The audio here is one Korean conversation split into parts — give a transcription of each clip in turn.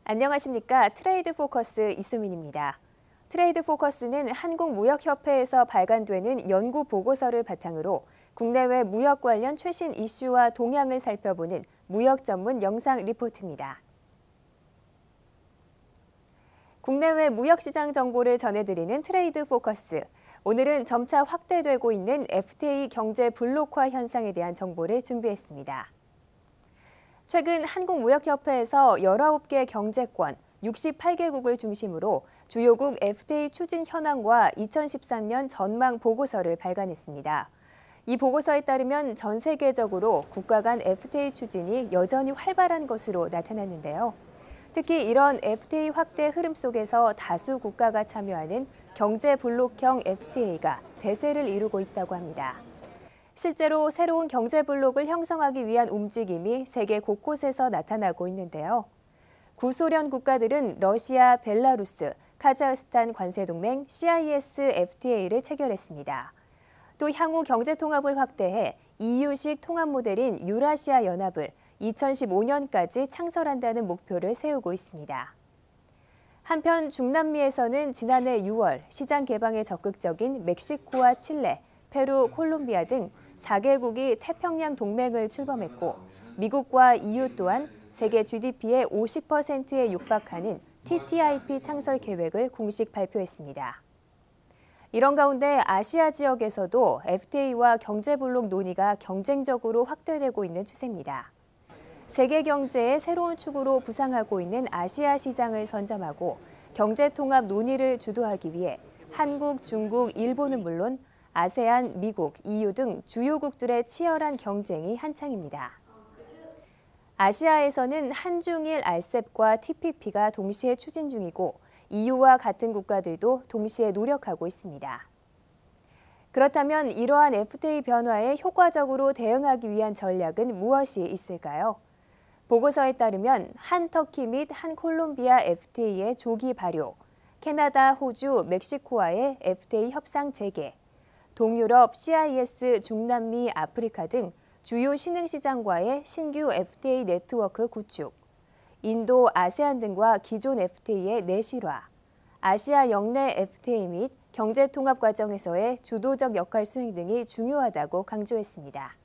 안녕하십니까. 트레이드 포커스 이수민입니다. 트레이드 포커스는 한국무역협회에서 발간되는 연구 보고서를 바탕으로 국내외 무역 관련 최신 이슈와 동향을 살펴보는 무역 전문 영상 리포트입니다. 국내외 무역시장 정보를 전해드리는 트레이드 포커스. 오늘은 점차 확대되고 있는 FTA 경제 블록화 현상에 대한 정보를 준비했습니다. 최근 한국무역협회에서 19개 경제권, 68개국을 중심으로 주요국 FTA 추진 현황과 2013년 전망 보고서를 발간했습니다. 이 보고서에 따르면 전 세계적으로 국가 간 FTA 추진이 여전히 활발한 것으로 나타났는데요. 특히 이런 FTA 확대 흐름 속에서 다수 국가가 참여하는 경제 블록형 FTA가 대세를 이루고 있다고 합니다. 실제로 새로운 경제 블록을 형성하기 위한 움직임이 세계 곳곳에서 나타나고 있는데요. 구소련 국가들은 러시아, 벨라루스, 카자흐스탄 관세동맹 CIS FTA를 체결했습니다. 또 향후 경제통합을 확대해 EU식 통합 모델인 유라시아 연합을 2015년까지 창설한다는 목표를 세우고 있습니다. 한편 중남미에서는 지난해 6월 시장 개방에 적극적인 멕시코와 칠레, 페루, 콜롬비아 등 4개국이 태평양 동맹을 출범했고 미국과 EU 또한 세계 GDP의 50%에 육박하는 TTIP 창설 계획을 공식 발표했습니다. 이런 가운데 아시아 지역에서도 FTA와 경제블록 논의가 경쟁적으로 확대되고 있는 추세입니다. 세계 경제의 새로운 축으로 부상하고 있는 아시아 시장을 선점하고 경제통합 논의를 주도하기 위해 한국, 중국, 일본은 물론 아세안, 미국, EU 등 주요국들의 치열한 경쟁이 한창입니다. 아시아에서는 한중일 RCEP과 TPP가 동시에 추진 중이고 EU와 같은 국가들도 동시에 노력하고 있습니다. 그렇다면 이러한 FTA 변화에 효과적으로 대응하기 위한 전략은 무엇이 있을까요? 보고서에 따르면 한 터키 및 한 콜롬비아 FTA의 조기 발효, 캐나다, 호주, 멕시코와의 FTA 협상 재개, 동유럽, CIS, 중남미, 아프리카 등 주요 신흥시장과의 신규 FTA 네트워크 구축, 인도, 아세안 등과 기존 FTA의 내실화, 아시아 역내 FTA 및 경제통합 과정에서의 주도적 역할 수행 등이 중요하다고 강조했습니다.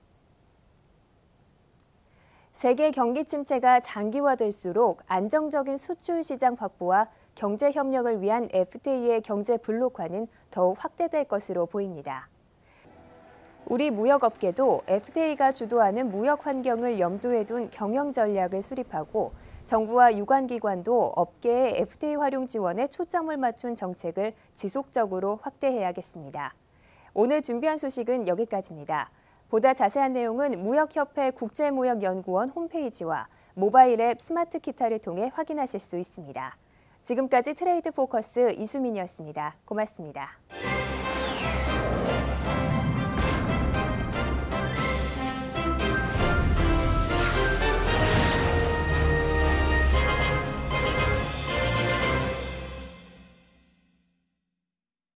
세계 경기 침체가 장기화될수록 안정적인 수출 시장 확보와 경제 협력을 위한 FTA의 경제 블록화는 더욱 확대될 것으로 보입니다. 우리 무역업계도 FTA가 주도하는 무역 환경을 염두에 둔 경영 전략을 수립하고 정부와 유관기관도 업계의 FTA 활용 지원에 초점을 맞춘 정책을 지속적으로 확대해야겠습니다. 오늘 준비한 소식은 여기까지입니다. 보다 자세한 내용은 무역협회 국제무역연구원 홈페이지와 모바일 앱 스마트 기타를 통해 확인하실 수 있습니다. 지금까지 트레이드 포커스 이수민이었습니다. 고맙습니다.